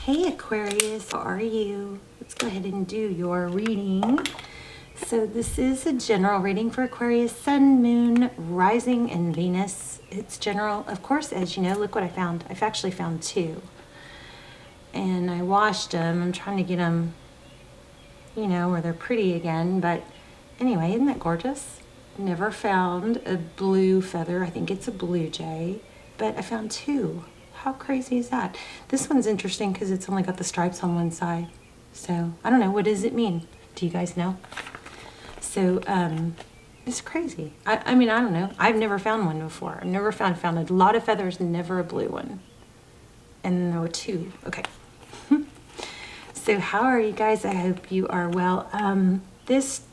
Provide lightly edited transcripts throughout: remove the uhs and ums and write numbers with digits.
Hey Aquarius, how are you? Let's go ahead and do your reading. So this is a general reading for Aquarius, Sun, Moon, Rising, and Venus. It's general. Of course, as you know, look what I found. I've actually found two. And I washed them. I'm trying to get them, you know, where they're pretty again. But anyway, isn't that gorgeous? Never found a blue feather. I think it's a blue jay. But I found two. How crazy is that? This one's interesting because it's only got the stripes on one side. So, I don't know. What does it mean? Do you guys know? So, it's crazy. I mean, I don't know. I've never found one before. I've never found a lot of feathers, never a blue one. And there were two. Okay. So, how are you guys? I hope you are well. This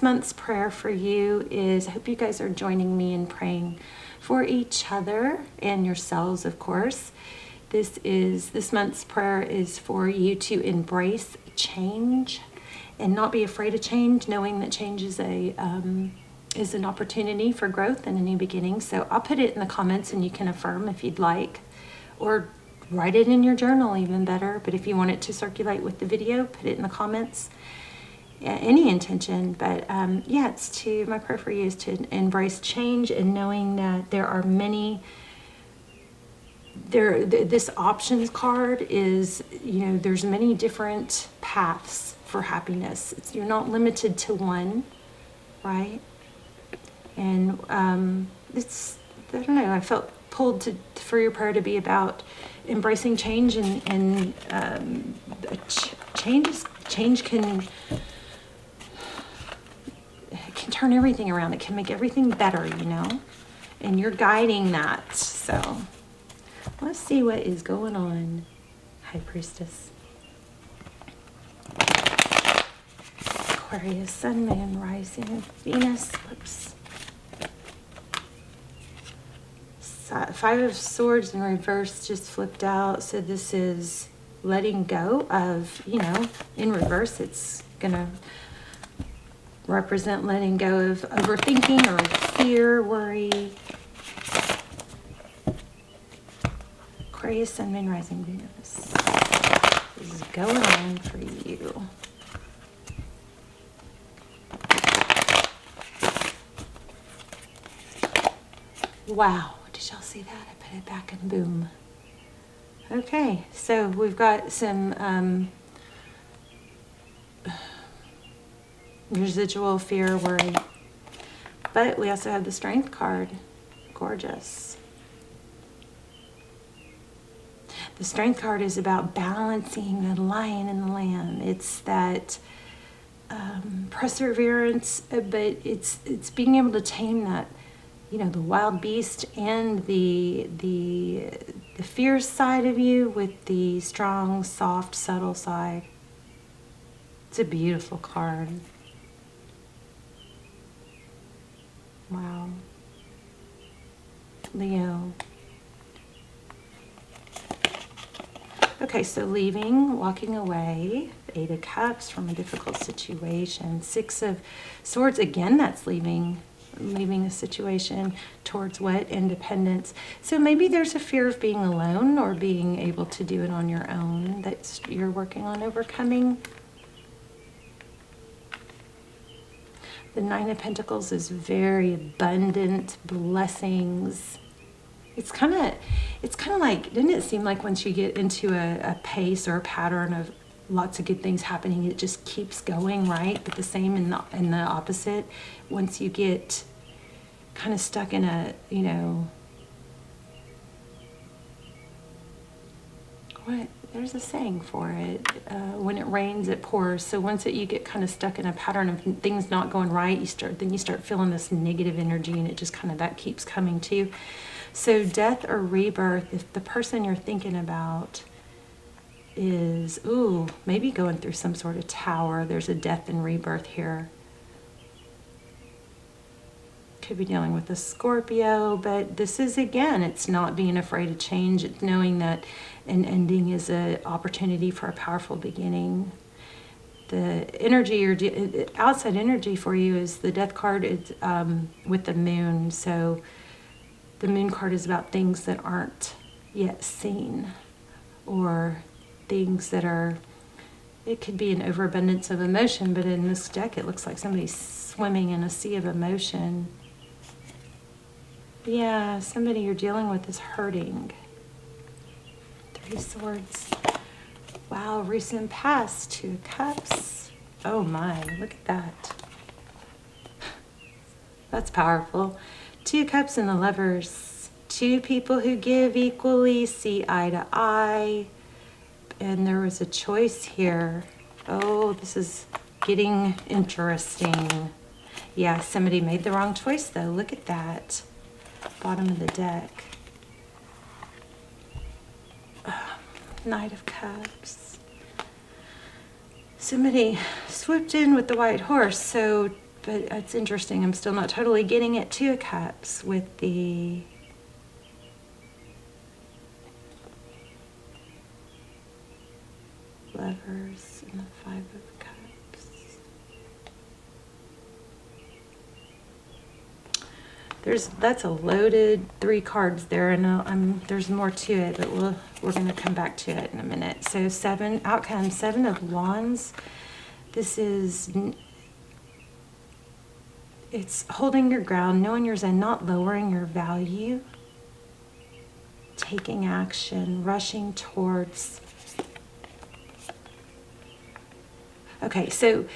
month's prayer for you is, I hope you guys are joining me in praying for each other and yourselves, of course. This month's prayer is for you to embrace change and not be afraid of change, knowing that change is an opportunity for growth and a new beginning. So I'll put it in the comments and you can affirm if you'd like, or write it in your journal, even better. But if you want it to circulate with the video, put it in the comments. Any intention, but yeah, my prayer for you is to embrace change and knowing that there are many. This options card is, you know, there's many different paths for happiness. You're not limited to one, right? And I don't know. I felt pulled for your prayer to be about embracing change and change can turn everything around. It can make everything better, you know, and you're guiding that. So let's see what is going on. High Priestess, Aquarius, Sun, Moon, Rising, Venus. Whoops. Five of Swords in reverse just flipped out. So this is letting go of, you know, in reverse, it's gonna represent letting go of overthinking or fear, worry. Aquarius, Sun, Moon, Rising, Venus. This is going on for you. Wow, did y'all see that? I put it back and boom. Okay, so we've got some residual fear, worry, but we also have the Strength card. Gorgeous. The Strength card is about balancing the lion and the lamb. It's that perseverance, but it's being able to tame that, you know, the wild beast and the fierce side of you with the strong, soft, subtle side. It's a beautiful card. Wow. Leo. Okay, so leaving, walking away, Eight of Cups from a difficult situation. Six of Swords, again, that's leaving a situation towards what? Independence. So maybe there's a fear of being alone or being able to do it on your own that you're working on overcoming. The Nine of Pentacles is very abundant blessings. It's kind of like, didn't it seem like once you get into a pace or a pattern of lots of good things happening, it just keeps going, right? But the same in the opposite. Once you get kind of stuck in a, you know, there's a saying for it. When it rains, it pours. So once you get kind of stuck in a pattern of things not going right, you start feeling this negative energy, and it just kind of, that keeps coming to you. So death or rebirth, if the person you're thinking about is, maybe going through some sort of tower, there's a death and rebirth here. Could be dealing with a Scorpio, but this is, again, it's not being afraid of change. It's knowing that an ending is an opportunity for a powerful beginning. The energy or outside energy for you is the Death card. It's with the Moon. So the Moon card is about things that aren't yet seen. or things that are, it could be an overabundance of emotion, but in this deck it looks like somebody's swimming in a sea of emotion. Yeah, somebody you're dealing with is hurting. 3 Swords. Wow, recent past. 2 of Cups. Oh my, look at that. That's powerful. 2 of Cups and the Lovers. 2 people who give equally, see eye to eye. And there was a choice here. Oh, this is getting interesting. Yeah, somebody made the wrong choice though. Look at that. Bottom of the deck. Knight of Cups. Somebody swooped in with the white horse, so, but it's interesting. I'm still not totally getting it. 2 of Cups with the Lovers and the 5 of Cups. That's a loaded 3 cards there, and there's more to it, but we're going to come back to it in a minute. So 7 outcome, 7 of Wands. This is, it's holding your ground, knowing your zen, not lowering your value, taking action, rushing towards. Okay, so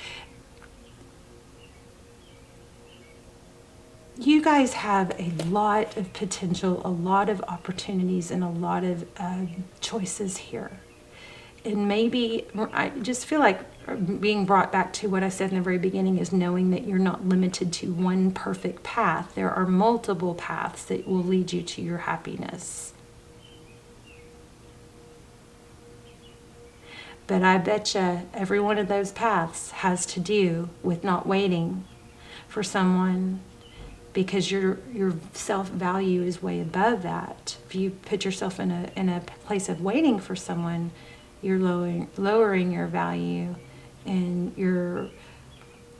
you guys have a lot of potential, a lot of opportunities, and a lot of choices here. And maybe, I just feel like being brought back to what I said in the very beginning is knowing that you're not limited to one perfect path. There are multiple paths that will lead you to your happiness. But I betcha every one of those paths has to do with not waiting for someone, because your self-value is way above that. If you put yourself in a place of waiting for someone, you're lowering your value, and you're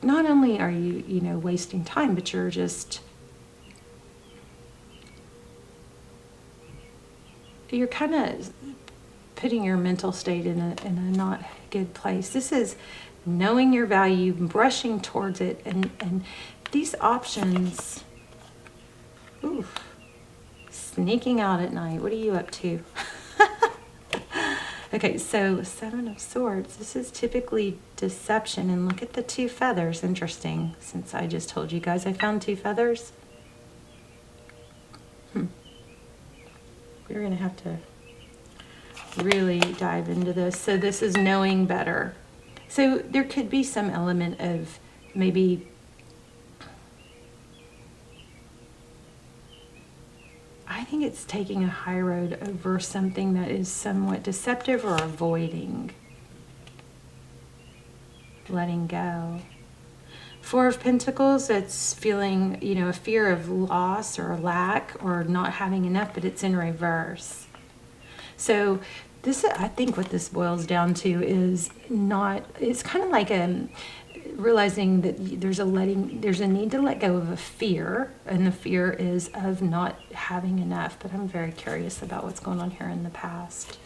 not only are you wasting time, but you're kind of putting your mental state in a not good place. This is knowing your value, brushing towards it, and these options. Ooh, sneaking out at night. What are you up to? Okay, so 7 of Swords. This is typically deception, and look at the 2 feathers. Interesting, since I just told you guys I found 2 feathers. We're gonna have to really dive into this. So this is knowing better. So there could be some element of maybe I think it's taking a high road over something that is somewhat deceptive, or avoiding. Letting go. 4 of Pentacles, it's feeling, a fear of loss or lack or not having enough, but it's in reverse. So this, I think what this boils down to is it's kind of like realizing that there's a need to let go of a fear, and the fear is of not having enough. But I'm very curious about what's going on here in the past.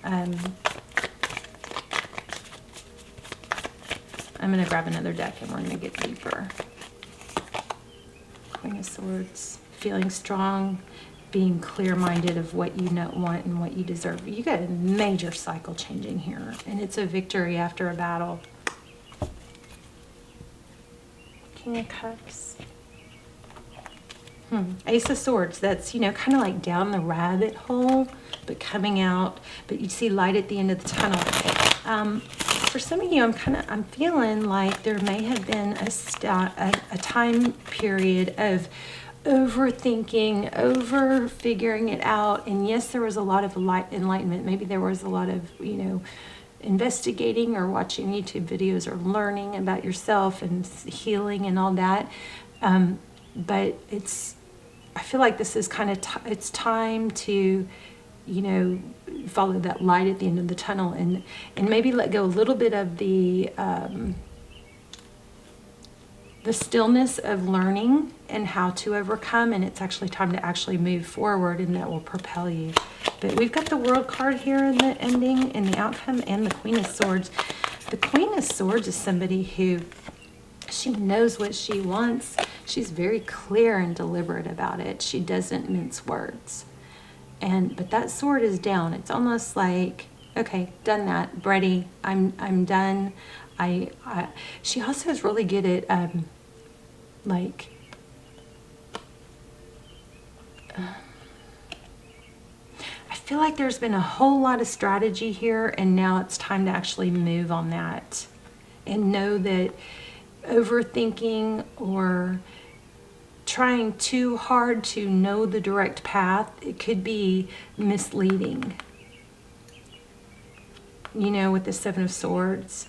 I'm going to grab another deck and we're going to get deeper. Queen of Swords, feeling strong, being clear-minded of what you want and what you deserve. You got a major cycle changing here, and it's a victory after a battle. King of Cups. Ace of Swords. That's, kind of like down the rabbit hole, but coming out. But you see light at the end of the tunnel. For some of you, I'm feeling like there may have been a time period of overthinking, over figuring it out. And yes, there was a lot of enlightenment. Maybe there was a lot of, investigating or watching YouTube videos or learning about yourself and healing and all that. But I feel like this is kind of, it's time to, follow that light at the end of the tunnel, and maybe let go a little bit of the stillness of learning and how to overcome. And it's actually time to actually move forward, and that will propel you. But we've got the World card here in the ending, in the outcome, and the Queen of Swords. The Queen of Swords is somebody who, she knows what she wants. She's very clear and deliberate about it. She doesn't mince words. But that sword is down. It's almost like, okay, done that, ready. I'm done. She also is really good at like I feel like there's been a whole lot of strategy here, and now it's time to actually move on that and know that overthinking or trying too hard to know the direct path, it could be misleading. You know, with the Seven of Swords,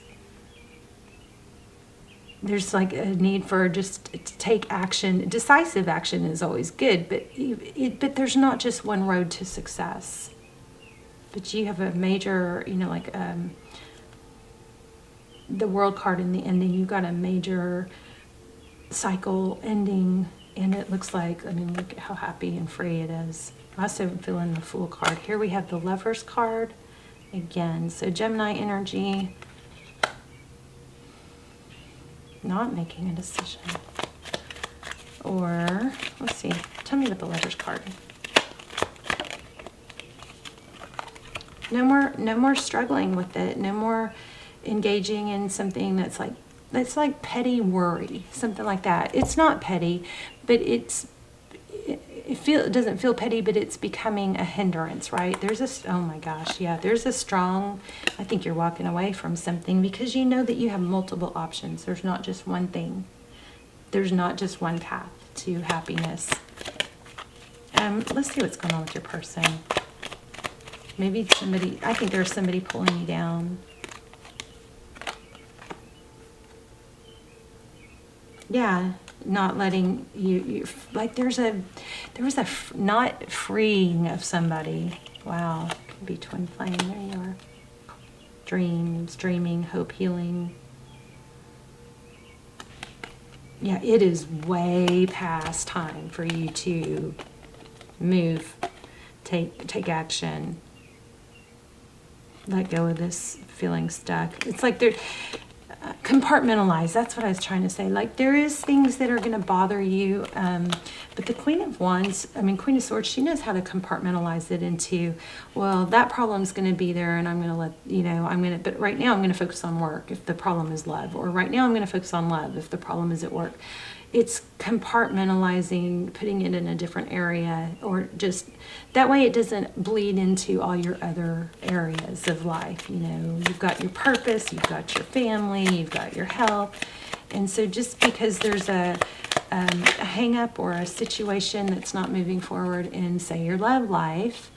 there's like a need for just to take action. Decisive action is always good, but there's not just one road to success. But you have a major, you know, like the World card in the ending, you've got a major cycle ending, and it looks like, I mean, look at how happy and free it is. I also feel in the Fool card. Here we have the Lovers card again. So Gemini energy, not making a decision. Or, let's see, tell me about the Lovers card. No more struggling with it. No more engaging in something that's like petty worry, something like that. It's not petty, but it doesn't feel petty, but it's becoming a hindrance, right? Oh my gosh, yeah, there's a strong, I think you're walking away from something because you know that you have multiple options. There's not just one thing. There's not just one path to happiness. Let's see what's going on with your person. Maybe I think there's somebody pulling you down. Yeah, not letting you like there was a not freeing of somebody. Wow, could be twin flame. There you are. Dreams, dreaming, hope, healing. Yeah, it is way past time for you to move, take action. Let go of this feeling stuck. It's like they're compartmentalize. That's what I was trying to say. Like there is things that are going to bother you, but the Queen of Wands, Queen of Swords, she knows how to compartmentalize it into, well, that problem's going to be there, and I'm going to let but right now I'm going to focus on work if the problem is love, or right now I'm going to focus on love if the problem is at work. It's compartmentalizing, putting it in a different area, or just that way it doesn't bleed into all your other areas of life. You know, you've got your purpose, you've got your family, you've got your health. And so just because there's a hang up or a situation that's not moving forward in, say, your love life,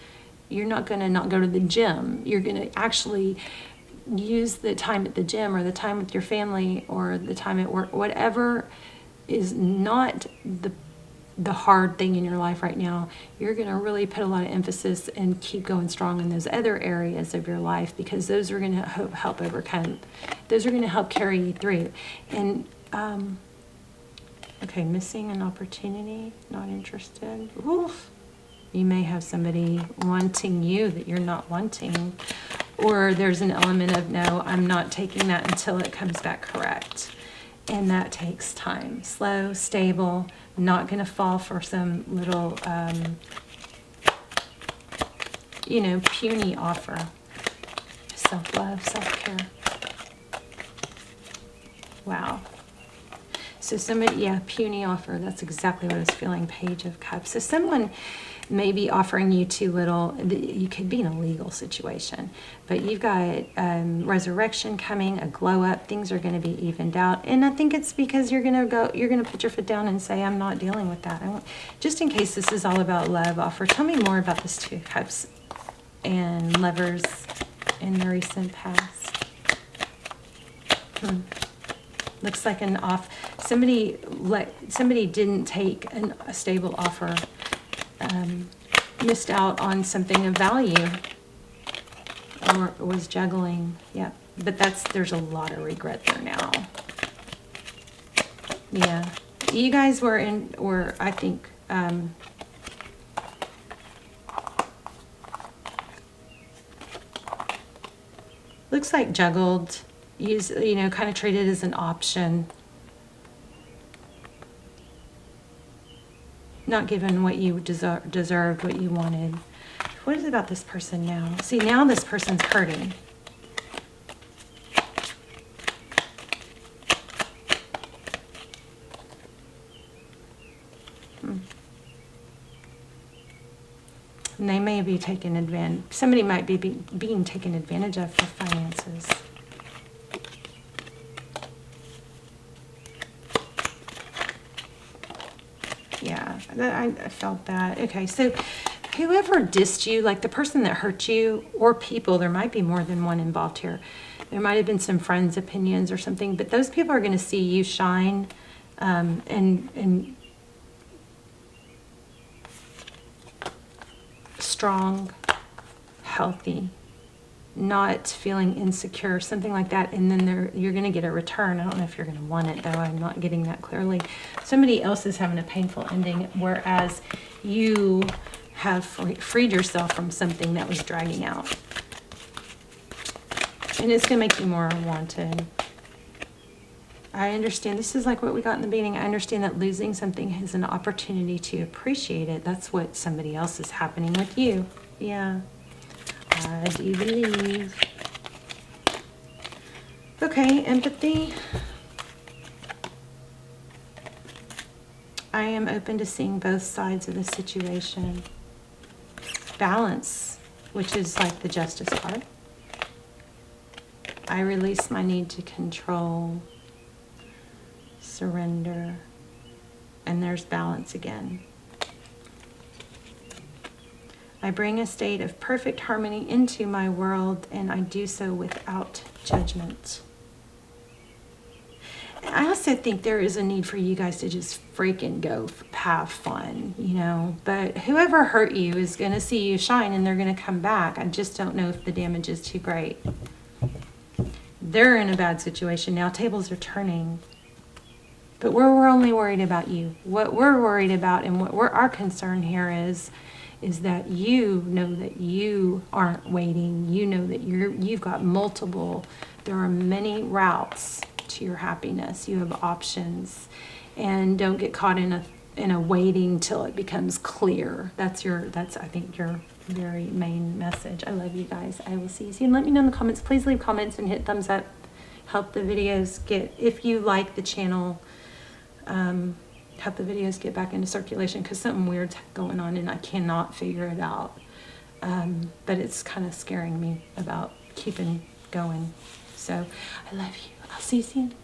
you're not going to not go to the gym. You're going to actually use the time at the gym or the time with your family or the time at work, whatever is not the hard thing in your life right now. You're going to really put a lot of emphasis and keep going strong in those other areas of your life, because those are going to help overcome, those are going to help carry you through. And okay, missing an opportunity, not interested. Oof. You may have somebody wanting you that you're not wanting, or there's an element of, no, I'm not taking that until it comes back correct. And that takes time. Slow, stable, not going to fall for some little, puny offer. Self-love, self-care. Wow. So somebody, puny offer. That's exactly what I was feeling. Page of Cups. So someone may be offering you too little. You could be in a legal situation, but you've got resurrection coming, a glow up. Things are going to be evened out, and I think it's because you're going to put your foot down and say, I'm not dealing with that. Just in case this is all about love offer. Tell me more about this Two of Cups and Lovers in the recent past. Looks like somebody didn't take a stable offer, missed out on something of value, or was juggling. Yeah, but there's a lot of regret there now. Yeah, you guys were I think, Looks like juggled, you know, kind of treated as an option. Not given what you deserved, what you wanted. What is it about this person now? See, now this person's hurting. And they may be taken advantage. Somebody might be being taken advantage of for finances. Yeah, I felt that. Okay, so whoever dissed you, like the person that hurt you, or people, there might be more than one involved here. There might have been some friends' opinions or something, but those people are going to see you shine and strong, healthy, not feeling insecure, something like that, and then you're going to get a return. I don't know if you're going to want it, though. I'm not getting that clearly. Somebody else is having a painful ending, whereas you have freed yourself from something that was dragging out. And it's going to make you more wanted. I understand. This is like what we got in the beginning. I understand that losing something is an opportunity to appreciate it. That's what somebody else is happening with you. Yeah. I do believe. Okay, empathy. I am open to seeing both sides of the situation. Balance, which is like the justice card. I release my need to control. Surrender. And there's balance again. I bring a state of perfect harmony into my world, and I do so without judgment. I also think there is a need for you guys to just freaking go have fun, you know. But whoever hurt you is going to see you shine, and they're going to come back. I just don't know if the damage is too great. They're in a bad situation now. Tables are turning. But we're only worried about you. What we're worried about and what our concern here is that you know that you aren't waiting. You know that you've got multiple. There are many routes to your happiness. You have options, and don't get caught in a waiting till it becomes clear. That's I think your very main message. I love you guys. I will see you soon. Let me know in the comments. Please leave comments and hit thumbs up. Help the videos get, if you like the channel, help the videos get back into circulation, because something weird's going on and I cannot figure it out. But it's kind of scaring me about keeping going. So I love you. I'll see you soon.